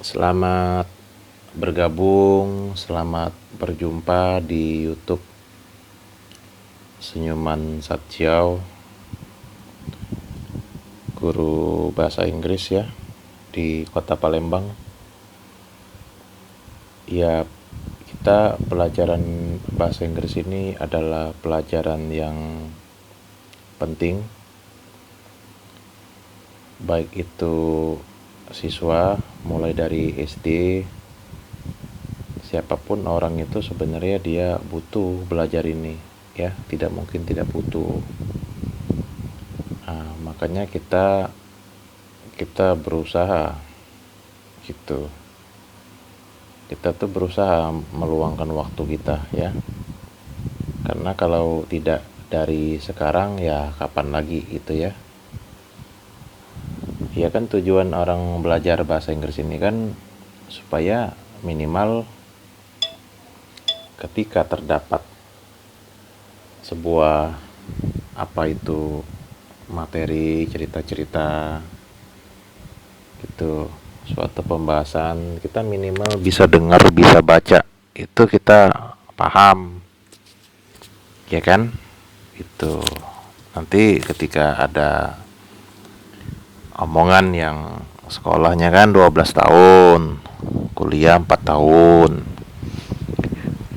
Selamat bergabung, selamat berjumpa di YouTube Senyuman Satyau, guru bahasa Inggris ya di Kota Palembang. Ya, kita pelajaran bahasa Inggris ini adalah pelajaran yang penting, baik itu siswa mulai dari SD, siapapun orang itu sebenarnya dia butuh belajar ini ya, tidak mungkin tidak butuh. Nah, makanya kita berusaha gitu. Kita tuh berusaha meluangkan waktu kita ya. Karena kalau tidak dari sekarang ya kapan lagi itu ya. Ya kan tujuan orang belajar bahasa Inggris ini kan supaya minimal ketika terdapat sebuah materi cerita-cerita gitu, suatu pembahasan, kita minimal bisa dengar, bisa baca, itu kita paham ya kan. Itu nanti ketika ada omongan yang sekolahnya kan 12 tahun, kuliah 4 tahun,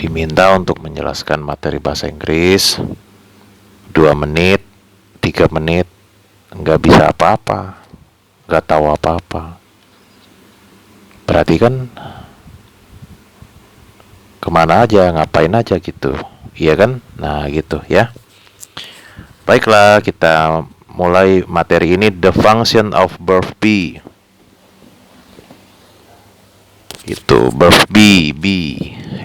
diminta untuk menjelaskan materi bahasa Inggris 2 menit, 3 menit, nggak bisa apa-apa, nggak tahu apa-apa. Berarti kan kemana aja, ngapain aja gitu, iya kan? Nah gitu ya. Baiklah, kita mulai materi ini. The function of verb be. Itu verb be,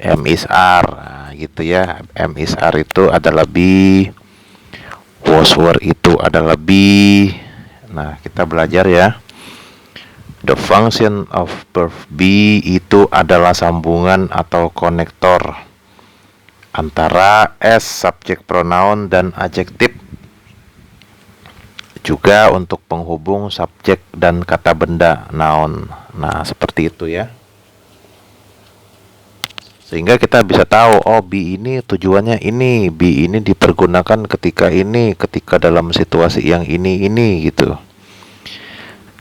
M is R, nah, gitu ya. M is R itu adalah be, was were itu adalah be. Nah, kita belajar ya. The function of verb be itu adalah sambungan atau konektor antara s subject pronoun dan adjektif, juga untuk penghubung subjek dan kata benda noun. Nah, seperti itu ya. Sehingga kita bisa tahu, oh be ini tujuannya ini, be ini dipergunakan ketika ini, ketika dalam situasi yang ini gitu.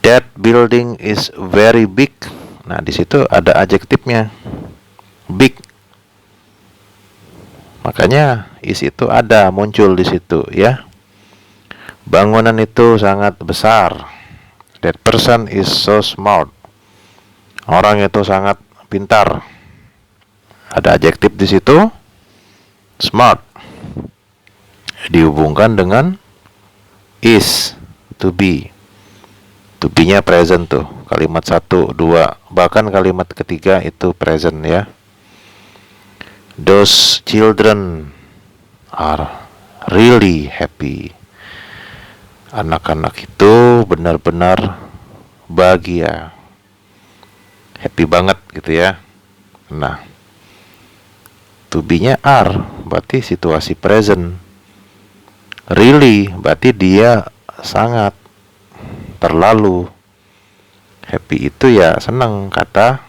That building is very big. Nah, di situ ada adjektifnya, big. Makanya is itu ada, muncul di situ ya. Bangunan itu sangat besar. That person is so smart. Orang itu sangat pintar. Ada adjektif di situ, smart. Dihubungkan dengan is, to be. To be-nya present tuh. Kalimat 1, 2, bahkan kalimat ketiga itu present ya. Those children are really happy. Anak-anak itu benar-benar bahagia, happy banget gitu ya. Nah, to be-nya are, berarti situasi present. Really, berarti dia sangat, terlalu. Happy itu ya senang, kata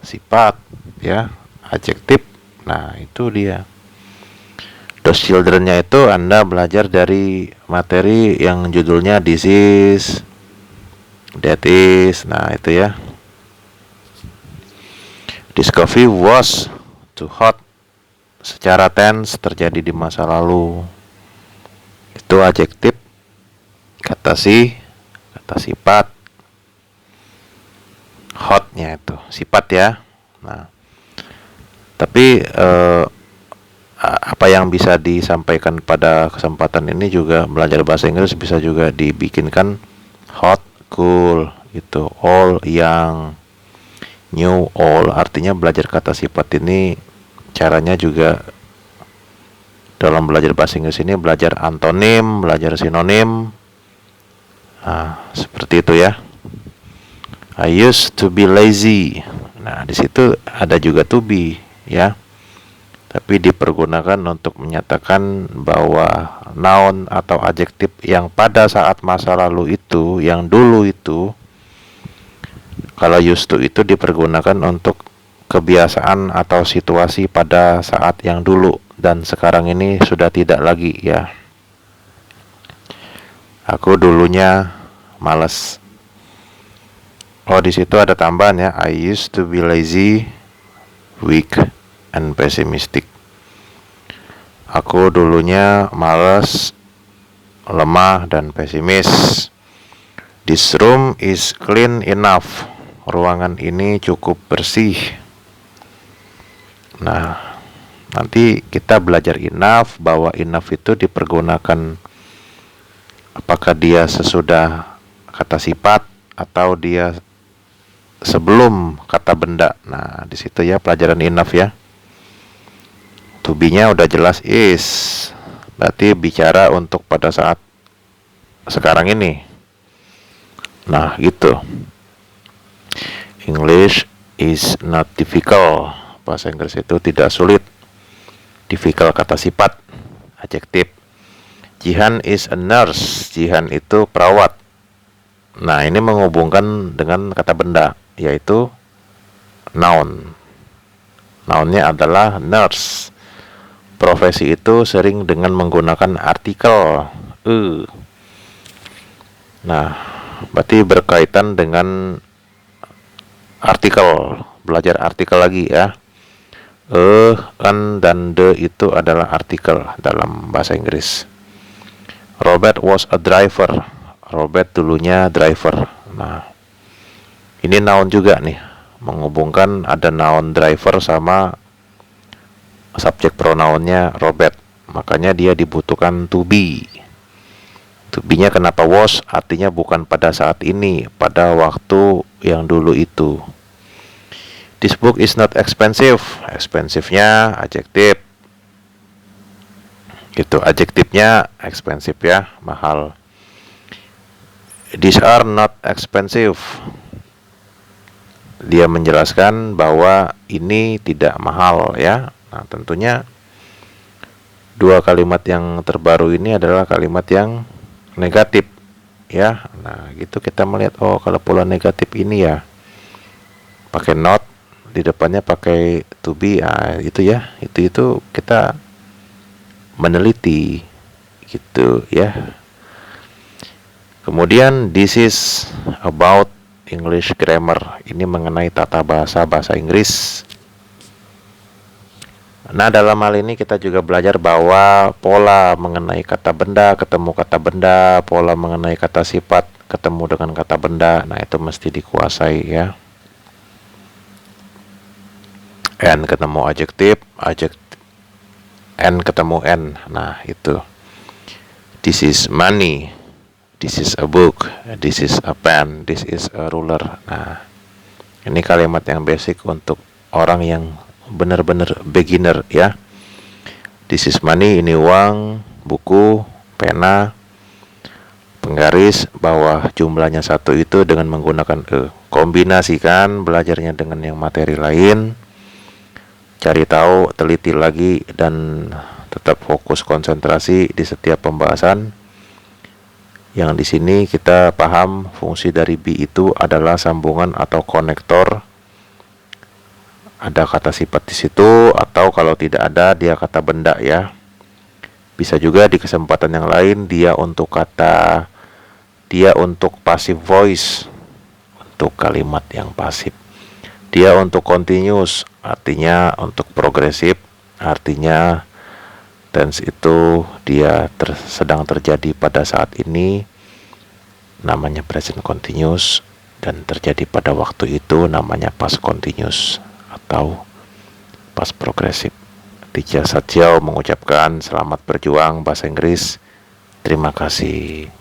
sifat ya, adjektif. Nah, itu dia. Those children-nya itu Anda belajar dari materi yang judulnya this is, that is. Nah, itu ya. This coffee was too hot. Secara tense terjadi di masa lalu. Itu adjektif, kata sifat. Hotnya itu sifat ya. Nah, tapi apa yang bisa disampaikan pada kesempatan ini juga, belajar bahasa Inggris bisa juga dibikinkan hot, cool gitu, all, yang, new, all. Artinya belajar kata sifat ini caranya juga dalam belajar bahasa Inggris ini belajar antonim, belajar sinonim. Nah, seperti itu ya. I used to be lazy. Nah, di situ ada juga to be ya. Tapi dipergunakan untuk menyatakan bahwa noun atau adjektif yang pada saat masa lalu itu, yang dulu itu, Kalau used to itu dipergunakan untuk kebiasaan atau situasi pada saat yang dulu, dan sekarang ini sudah tidak lagi ya. Aku dulunya males. Oh, di situ ada tambahan ya. I used to be lazy, weak, and pessimistic. Aku dulunya males, lemah, dan pesimis. This room is clean enough. Ruangan ini cukup bersih. Nah, nanti kita belajar enough, bahwa enough itu dipergunakan apakah dia sesudah kata sifat atau dia sebelum kata benda. Nah, di situ ya pelajaran enough ya. To be-nya udah jelas is. Berarti bicara untuk pada saat sekarang ini. Nah, gitu. English is not difficult. Bahasa Inggris itu tidak sulit. Difficult kata sifat, adjektif. Jihan is a nurse. Jihan itu perawat. Nah, ini menghubungkan dengan kata benda, yaitu noun. Nounnya adalah nurse. Profesi itu sering dengan menggunakan artikel Nah, berarti berkaitan dengan artikel. Belajar artikel lagi ya. An, dan the itu adalah artikel dalam bahasa Inggris. Robert was a driver. Robert dulunya driver. Nah, ini noun juga nih, menghubungkan ada noun driver sama subjek pronounnya Robert. Makanya dia dibutuhkan to be. To be-nya kenapa was? Artinya bukan pada saat ini, pada waktu yang dulu itu. This book is not expensive. Expensive-nya adjektif. Gitu, adjektifnya expensive ya, mahal. These are not expensive. Dia menjelaskan bahwa ini tidak mahal ya. Nah, tentunya dua kalimat yang terbaru ini adalah kalimat yang negatif ya. Nah, gitu kita melihat, oh kalau pola negatif ini ya pakai not, di depannya pakai to be. Itu ya, itu kita meneliti gitu ya. Kemudian this is about English grammar. Ini mengenai tata bahasa Inggris. Nah, dalam hal ini kita juga belajar bahwa pola mengenai kata benda, ketemu kata benda, pola mengenai kata sifat, ketemu dengan kata benda. Nah, itu mesti dikuasai ya. N ketemu adjektif, N ketemu N. Nah, itu. This is money. This is a book. This is a pen. This is a ruler. Nah, ini kalimat yang basic untuk orang yang benar-benar beginner ya. This is money, ini uang, buku, pena, penggaris bawah jumlahnya 1 itu dengan menggunakan kombinasikan belajarnya dengan yang materi lain. Cari tahu, teliti lagi, dan tetap fokus konsentrasi di setiap pembahasan. Yang di sini kita paham fungsi dari be itu adalah sambungan atau konektor. Ada kata sifat di situ, atau kalau tidak ada dia kata benda ya. Bisa juga di kesempatan yang lain dia untuk passive voice, untuk kalimat yang pasif. Dia untuk continuous, artinya untuk progresif, artinya tense itu dia sedang terjadi pada saat ini, namanya present continuous, dan terjadi pada waktu itu namanya past continuous atau past progresif. Teacher Satjao mengucapkan selamat berjuang bahasa Inggris. Terima kasih.